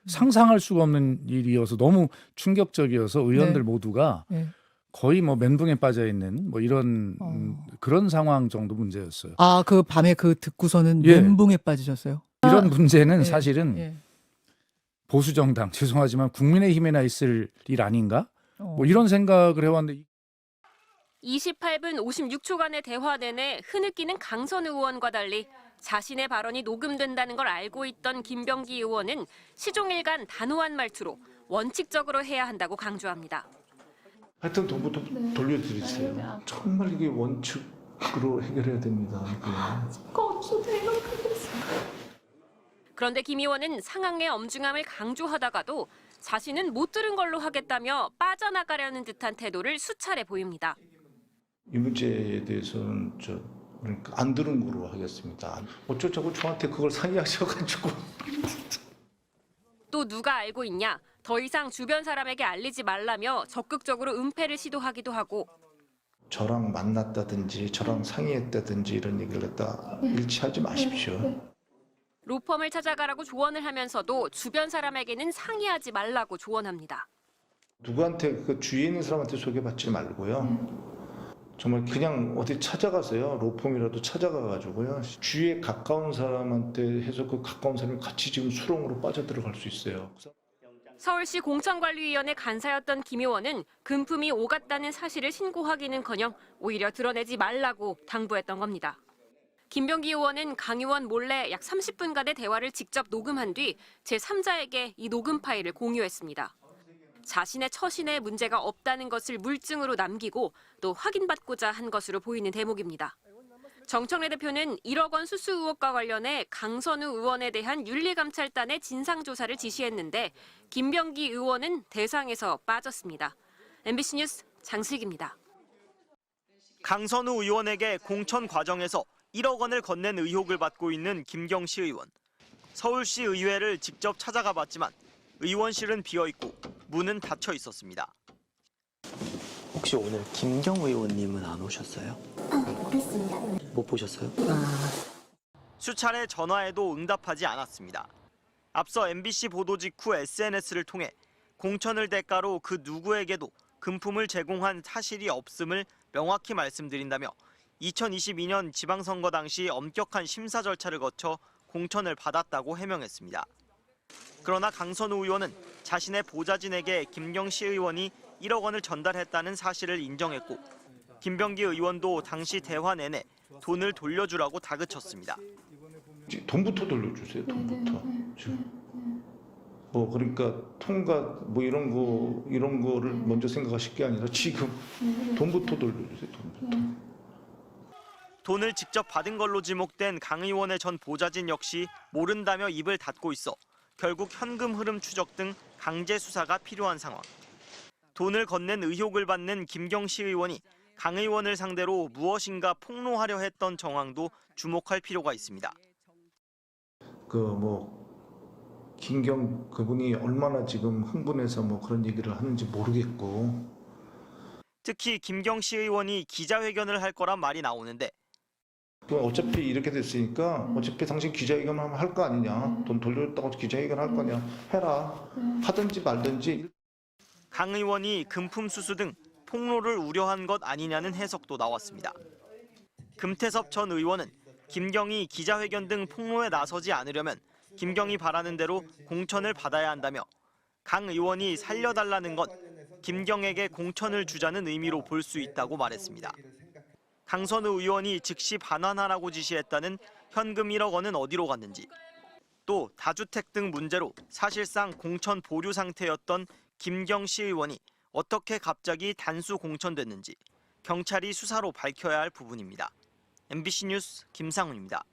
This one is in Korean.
상상할 수가 없는 일이어서 너무 충격적이어서 의원들 네. 모두가 네. 거의 뭐 멘붕에 빠져 있는 뭐 이런 그런 상황 정도 문제였어요. 아, 그 밤에 그 듣고서는 예. 멘붕에 빠지셨어요? 이런 문제는 예. 사실은 예. 보수 정당 죄송하지만 국민의힘에나 있을 일 아닌가? 어. 뭐 이런 생각을 해왔는데 28분 56초간의 대화 내내 흐느끼는 강선 의원과 달리 자신의 발언이 녹음된다는 걸 알고 있던 김병기 의원은 시종일관 단호한 말투로 원칙적으로 해야 한다고 강조합니다. 하여튼 돈부터 돌려드리세요. 정말 이게 원칙으로 해결해야 됩니다. 그런데 김 의원은 상황의 엄중함을 강조하다가도 자신은 못 들은 걸로 하겠다며 빠져나가려는 듯한 태도를 수차례 보입니다. 이 문제에 대해서는 그러니까 안 들은 거로 하겠습니다. 어쩌자고 저한테 그걸 상의하셔가지고. 또 누가 알고 있냐? 더 이상 주변 사람에게 알리지 말라며 적극적으로 은폐를 시도하기도 하고 저랑 만났다든지 저랑 상의했다든지 이런 얘기를 갖다 일치하지 마십시오. 로펌을 찾아가라고 조언을 하면서도 주변 사람에게는 상의하지 말라고 조언합니다. 누구한테 그 주위에 있는 사람한테 소개받지 말고요. 정말 그냥 어디 찾아가세요. 로펌이라도 찾아가가지고요. 주위에 가까운 사람한테 해서 그 가까운 사람이 같이 지금 수렁으로 빠져들어갈 수 있어요. 서울시 공천관리위원회 간사였던 김 의원은 금품이 오갔다는 사실을 신고하기는커녕 오히려 드러내지 말라고 당부했던 겁니다. 김병기 의원은 강 의원 몰래 약 30분간의 대화를 직접 녹음한 뒤 제3자에게 이 녹음 파일을 공유했습니다. 자신의 처신에 문제가 없다는 것을 물증으로 남기고 또 확인받고자 한 것으로 보이는 대목입니다. 정청래 대표는 1억 원 수수 의혹과 관련해 강선우 의원에 대한 윤리감찰단의 진상조사를 지시했는데 김병기 의원은 대상에서 빠졌습니다. MBC 뉴스 장슬기입니다. 강선우 의원에게 공천 과정에서 1억 원을 건넨 의혹을 받고 있는 김경시 의원. 서울시 의회를 직접 찾아가 봤지만 의원실은 비어있고 문은 닫혀 있었습니다. 혹시 오늘 김경 의원님은 안 오셨어요? 그렇습니다. 못 보셨어요? 수차례 전화해도 응답하지 않았습니다. 앞서 MBC 보도 직후 SNS를 통해 공천을 대가로 그 누구에게도 금품을 제공한 사실이 없음을 명확히 말씀드린다며 2022년 지방선거 당시 엄격한 심사 절차를 거쳐 공천을 받았다고 해명했습니다. 그러나 강선우 의원은 자신의 보좌진에게 김경시 의원이 1억 원을 전달했다는 사실을 인정했고 김병기 의원도 당시 대화 내내 돈을 돌려주라고 다그쳤습니다. 돈부터 돌려주세요. 돈부터. 뭐 그러니까 통과 뭐 이런 거를 먼저 생각하실 게 아니라 지금 돈부터 돌려주세요. 돈부터. 돈을 직접 받은 걸로 지목된 강 의원의 전 보좌진 역시 모른다며 입을 닫고 있어 결국 현금 흐름 추적 등 강제 수사가 필요한 상황. 돈을 건넨 의혹을 받는 김경시 의원이 강 의원을 상대로 무엇인가 폭로하려 했던 정황도 주목할 필요가 있습니다. 김경 그분이 얼마나 지금 흥분해서 뭐 그런 얘기를 하는지 모르겠고. 특히 김경시 의원이 기자회견을 할 거란 말이 나오는데 어차피 이렇게 됐으니까 어차피 당신 기자회견 하면 할 거 아니냐. 돈 돌려줬다고 기자회견 할 거냐. 해라. 하든지 말든지. 강 의원이 금품 수수 등 폭로를 우려한 것 아니냐는 해석도 나왔습니다. 금태섭 전 의원은 김경이 기자회견 등 폭로에 나서지 않으려면 김경이 바라는 대로 공천을 받아야 한다며 강 의원이 살려달라는 건 김경에게 공천을 주자는 의미로 볼 수 있다고 말했습니다. 강선우 의원이 즉시 반환하라고 지시했다는 현금 1억 원은 어디로 갔는지, 또 다주택 등 문제로 사실상 공천 보류 상태였던 김경시 의원이 어떻게 갑자기 단수 공천됐는지 경찰이 수사로 밝혀야 할 부분입니다. MBC 뉴스 김상훈입니다.